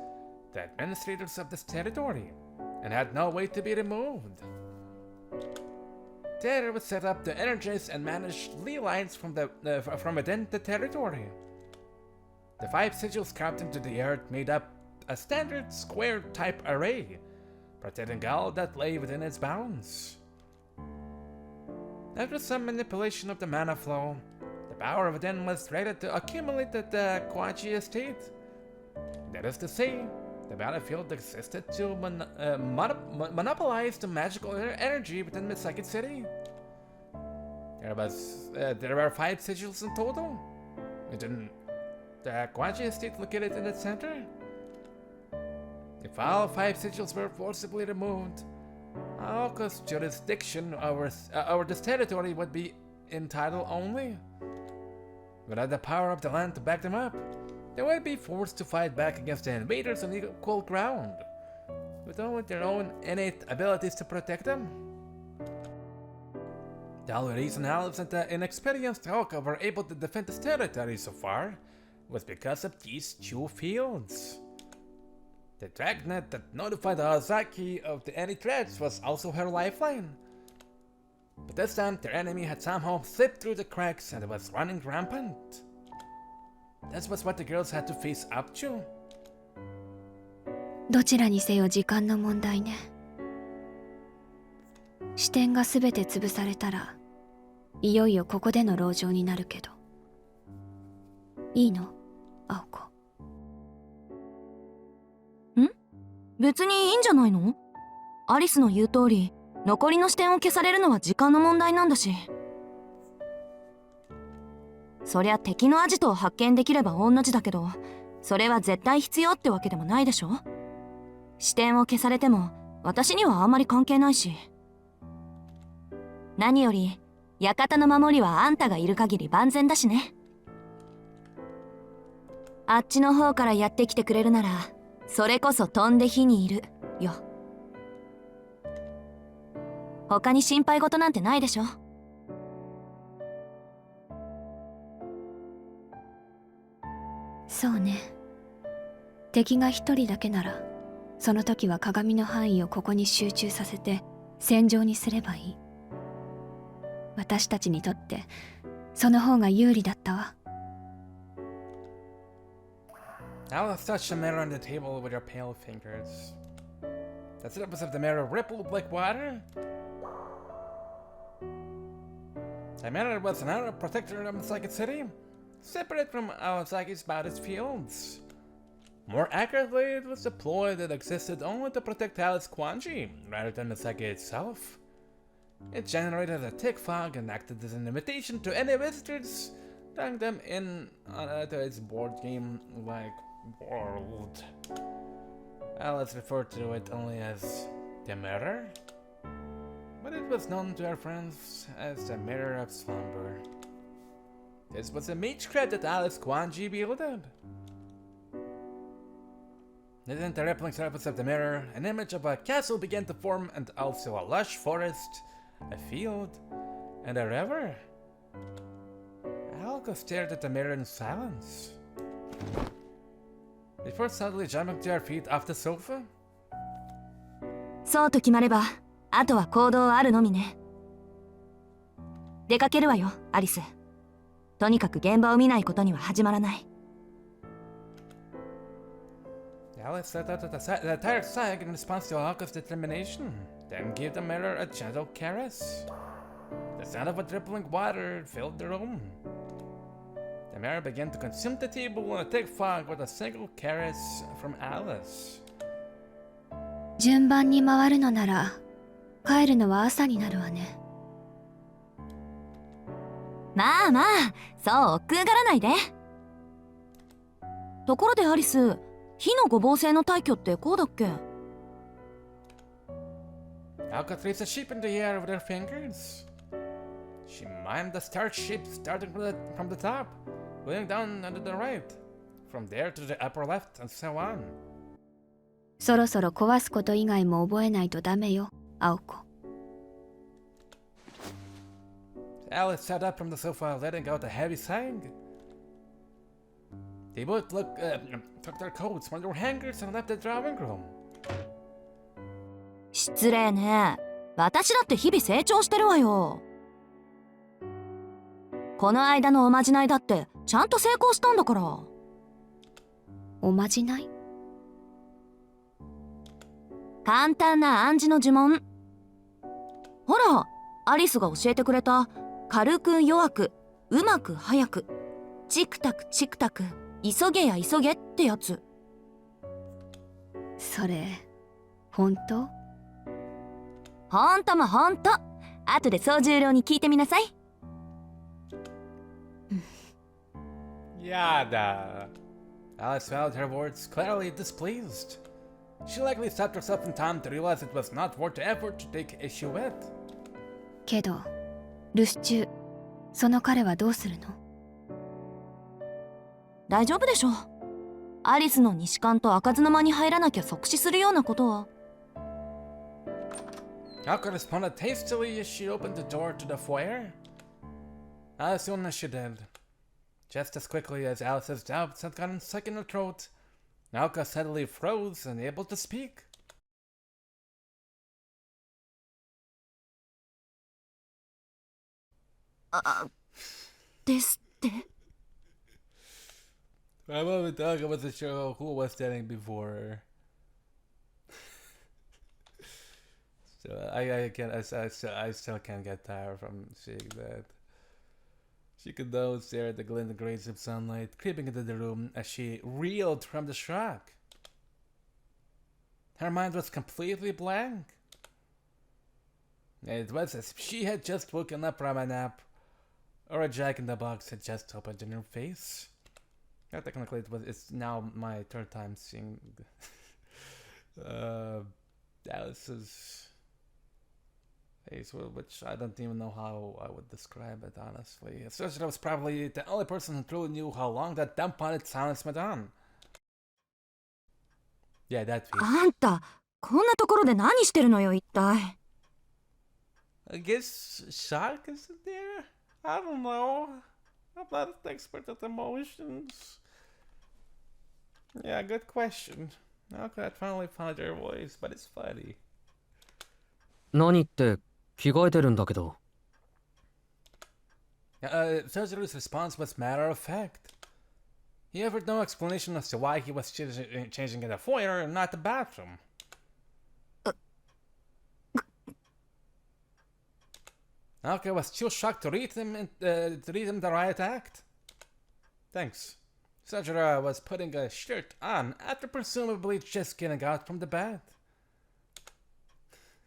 the administrators of this territory, and had no way to be removed. Terror was set up to energize and manage ley lines from within the territory. The 5 sigils carved into the earth made up a standard square-type array, protecting all that lay within its bounds. After some manipulation of the mana flow, the power within was rated to accumulate at the Kuonji estate. That is to say, the battlefield existed to monopolize the magical energy within Misaki City. There were 5 sigils in total. Within the Kuonji estate located in the center. If all 5 sigils were forcibly removed, Aoko's jurisdiction over this territory would be in title only. Without the power of the land to back them up, they would be forced to fight back against the invaders on equal ground, without their own innate abilities to protect them. The only reason Alice and the inexperienced Aoko were able to defend this territory so far was because of these 2 fields. The dragnet that notified Aozaki of any threats was also her lifeline. But this time, their enemy had somehow slipped through the cracks and was running rampant. This was what the girls had to face up to. どちらにせよ時間の問題ね。視点がすべて潰されたら、いよいよここでの籠城になるけど。いいの？青子。別にいいんじゃないの？アリスの言う通り、残りの視点を消されるのは時間の問題なんだし。そりゃ敵のアジトを発見できれば同じだけど、それは絶対必要ってわけでもないでしょ？視点を消されても、私にはあんまり関係ないし。何より、館の守りはあんたがいる限り万全だしね。あっちの方からやってきてくれるなら、それこそ飛んで火にいるよ。他に心配事なんてないでしょ。そうね。敵が一人だけなら、その時は鏡の範囲をここに集中させて戦場にすればいい。私たちにとってその方が有利だったわ。Alice touched the mirror on the table with her pale fingers. The surface of the mirror rippled like water. The mirror was an outer protector of Misaki City, separate from Aozaki's baddest fields. More accurately, it was a ploy that existed only to protect Alice Kuonji, rather than Misaki itself. It generated a thick fog and acted as an invitation to any visitors, drawing them in to its board game-like world. Alice referred to it only as the mirror, but it was known to her friends as the Mirror of Slumber. This was a magecraft that Alice Kuonji wielded. Within the rippling surface of the mirror, an image of a castle began to form, and also a lush forest, a field, and a river. Aoko stared at the mirror in silence, before suddenly jumping to her feet off the sofa. そうと決まれば、あとは行動あるのみね。出かけるわよ、アリス。とにかく現場を見ないことには始まらない。Alice let out a tired sigh in response to Aoko's determination, then gave the mirror a gentle caress. The sound of a dripping water filled the room. The mirror began to consume the table in a thick fog with a single caress from Alice. 順番に回るのなら、帰るのは朝になるわね。まあまあ、そう億劫がらないで。ところでアリス、火の五芒星の大挙ってこうだっけ？ Aoko traced a shape in the air with her fingers. She mimed the star shape starting from the top, going down under the right, from there to the upper left, and so on. そろそろ壊すこと以外も覚えないとダメよ、青子。Alice sat up from the sofa, letting out a heavy sigh. They both took their coats from their hangers and left the drawing room. 失礼ね。私だって日々成長してるわよ。この間のおまじないだってちゃんと成功したんだから。おまじない？簡単な暗示の呪文。ほら、アリスが教えてくれた軽く弱くうまく早くチクタクチクタク急げや急げってやつ。それ本当？ほんともほんと。後で総十郎に聞いてみなさい。Yada. Alice found her words clearly displeased. She likely stopped herself in time to realize it was not worth the effort to take issue with. けど留守中、その彼はどうするの？大丈夫でしょう。アリスの西館と開かずの間に入らなきゃ即死するようなことは。Aoko responded hastily as she opened the door to the foyer. As soon as she did, just as quickly as Alice's doubts had gotten stuck in her throat, Aoko suddenly froze, unable to speak. ですって。For a moment, Aoko wasn't sure who was standing before her. So I still can't get tired from seeing that. She could now stare at the glinting rays of sunlight creeping into the room as she reeled from the shock. Her mind was completely blank. It was as if she had just woken up from a nap, or a jack-in-the-box had just opened in her face. Yeah, technically it's now my third time seeing Alice's face, which I don't even know how I would describe it, honestly. Sorcery was probably the only person who truly knew how long that dumb-potted silence went on. Yeah, that face. あんた、こんなところで何してるのよ、一体。I guess shock is there? I don't know. I'm not an expert at emotions. Yeah, good question. Okay, I finally found your voice, but it's funny. 何って着替えてるんだけど。Surgery's response was matter of fact. He offered no explanation as to why he was changing in the foyer and not the bathroom. Aoko was too shocked to read him the riot act. Thanks. Sajura was putting a shirt on after presumably just getting out from the bed.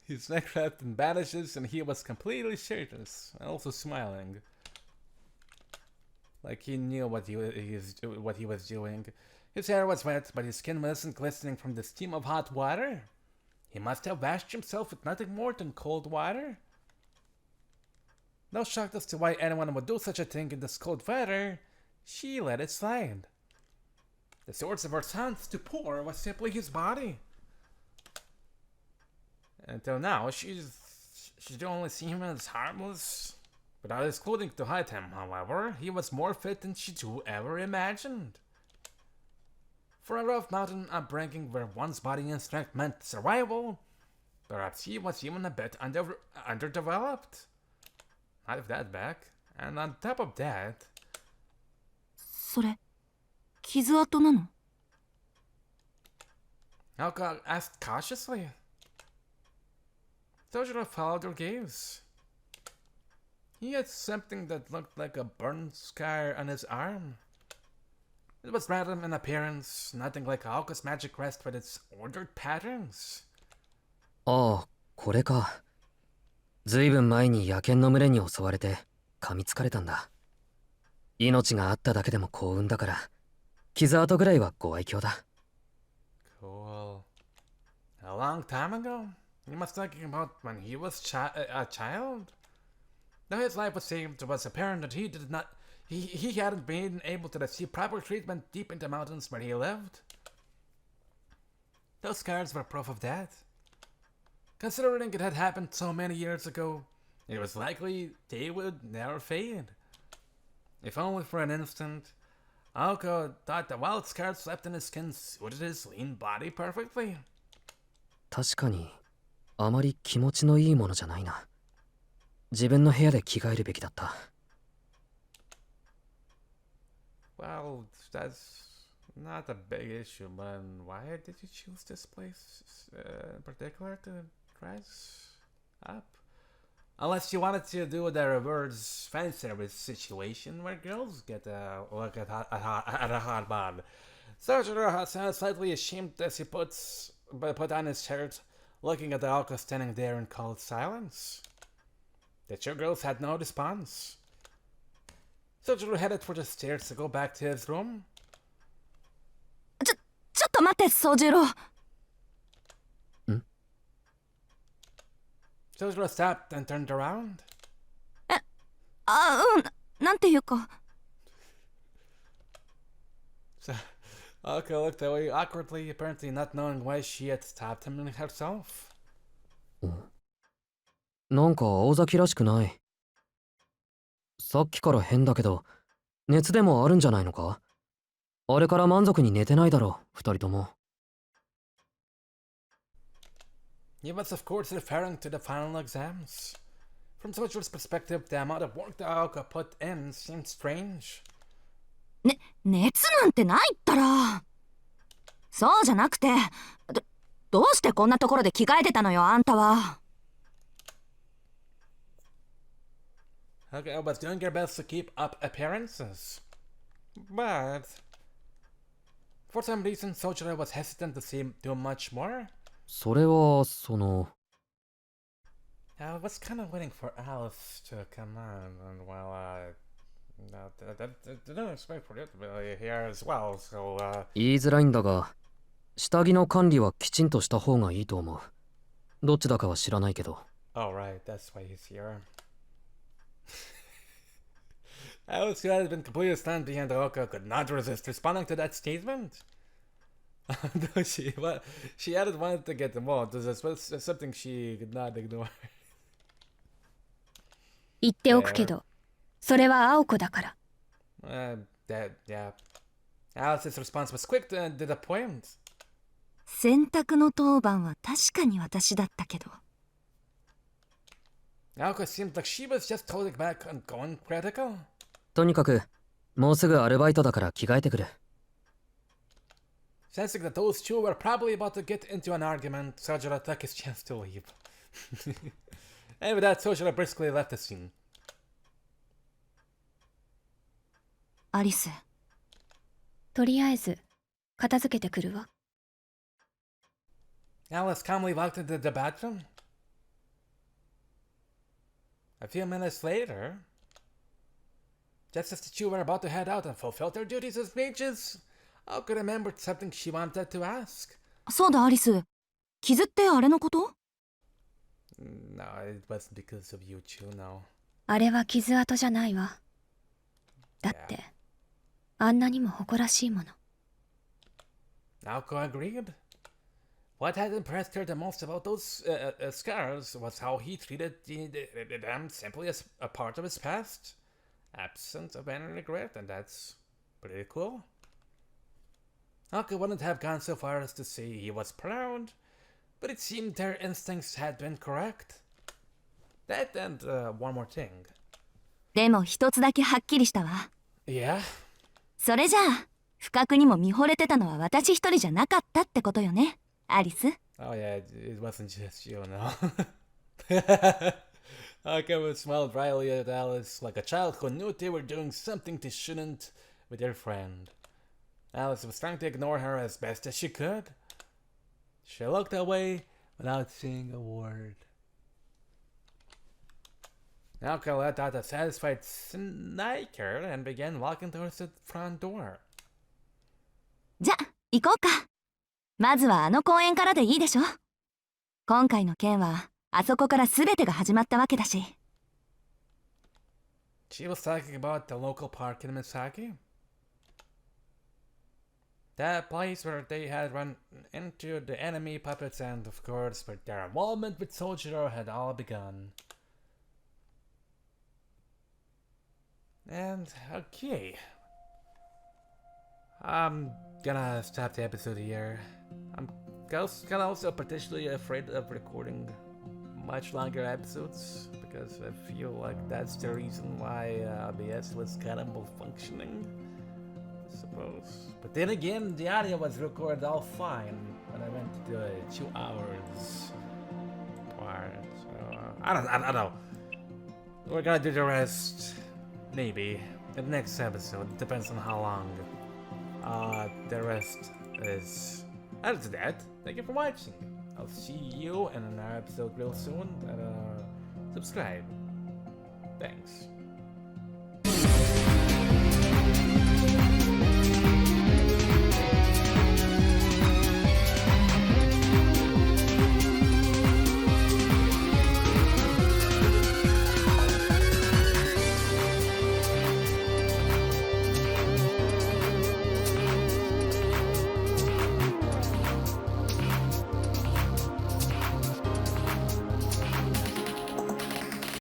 His neck wrapped in bandages and he was completely shirtless, and also smiling. Like he knew what he was doing. His hair was wet, but his skin wasn't glistening from the steam of hot water. He must have washed himself with nothing more than cold water. Though shocked as to why anyone would do such a thing in this cold weather, she let it slide. The source of her son's stupor was simply his body. Until now, she's only seen him as harmless. Without his clothing to hide him, however, he was more fit than she too ever imagined. For a rough mountain upbringing where one's body and strength meant survival, perhaps he was even a bit underdeveloped. Not of that back, and on top of that... それ、傷跡なの？ Aoko asked cautiously. Sojiro followed her gaze. He had something that looked like a burn scar on his arm. It was random in appearance, nothing like Aoko's magic rest with its ordered patterns. ああ、これか。ずいぶん前に野犬の群れに襲われて噛みつかれたんだ。命があっただけでも幸運だから、傷跡ぐらいはご愛嬌だ。Cool. A long time ago? You must be talking about when he was a child? Though his life was saved, it was apparent that he hadn't been able to receive proper treatment deep in the mountains where he lived. Those scars were proof of that. Considering it had happened so many years ago, it was likely they would never fade. If only for an instant, Aoko thought the wild scars left in his skin suited his lean body perfectly. 確かにあまり気持ちのいいものじゃないな。自分の部屋で着替えるべきだった。Well, that's not a big issue, but why did you choose this place in particular to dress up? Unless you wanted to do the reverse fan service situation where girls get a look at a hot bod. Soujuurou sounds slightly ashamed as he put on his shirt, looking at the Aoko standing there in cold silence. The two girls had no response. Soujuurou headed for the stairs to go back to his room. ちょっと待って、宗十郎。Soujuurou stopped and turned around. なんていうか。So, Aoko looked away awkwardly, apparently not knowing why she had stopped him herself. なんか青崎らしくない。さっきから変だけど、熱でもあるんじゃないのか？あれから満足に寝てないだろう、二人とも。He was of course referring to the final exams. From Soujurou's perspective, the amount of work that Aoko put in seemed strange. 熱なんてないったら。そうじゃなくて、どうしてこんなところで着替えてたのよ、あんたは。Okay, I was doing your best to keep up appearances. But for some reason, Soujuurou was hesitant to say too much more. それは、その... I was kind of waiting for Alice to come on, and well, I didn't expect for it to be here as well, so, 言いづらいんだが、下着の管理はきちんとした方がいいと思う。どっちだかは知らないけど。Oh, right, that's why he's here. Alice, who had been completely stunned behind Aoko, could not resist responding to that statement. No, she hadn't wanted to get involved. This was something she could not ignore. 言っておくけど、それは青子だから。Yeah. Alice's response was quick and to the point. 洗濯の当番は確かに私だったけど。Aoko seemed like she was just holding back and going critical. とにかく、もうすぐアルバイトだから着替えてくる。Sensing that those two were probably about to get into an argument, Soujuurou took his chance to leave. And with that, Soujuurou briskly left the scene. アリス。とりあえず、片付けてくるわ。Alice calmly walked into the bathroom. A few minutes later, just as the two were about to head out and fulfill their duties as mages, Aoko remembered something she wanted to ask. そうだ、アリス。傷ってあれのこと？ No, it wasn't because of you two, no. あれは傷跡じゃないわ。だって、あんなにも誇らしいもの。Aoko agreed. What had impressed her the most about those scars was how he treated them simply as a part of his past, absent of any regret, and that's pretty cool. Aoko wouldn't have gone so far as to say he was proud, but it seemed their instincts had been correct. That and one more thing. でも一つだけはっきりしたわ。Yeah? それじゃあ、不覚にも見惚れてたのは私一人じゃなかったってことよね、アリス。Oh yeah, it wasn't just you, no. Aoko smiled dryly at Alice like a child who knew they were doing something they shouldn't with their friend. Alice was trying to ignore her as best as she could. She looked away without saying a word. Aoko let out a satisfied snicker and began walking towards the front door. じゃ、行こうか。まずはあの公園からでいいでしょ。今回の件は、あそこから全てが始まったわけだし。She was talking about the local park in Misaki. that place where they had run into the enemy puppets, and of course where their involvement with Soujuurou had all begun. And okay, I'm gonna stop the episode here. I'm kinda also particularly afraid of recording much longer episodes because I feel like that's the reason why OBS was kind of malfunctioning, I suppose. But then again, the audio was recorded all fine when I went to the 2 hours part. So I don't know. We're gonna do the rest maybe in the next episode. It depends on how long the rest is. Other than that, thank you for watching. I'll see you in another episode real soon. And subscribe. Thanks.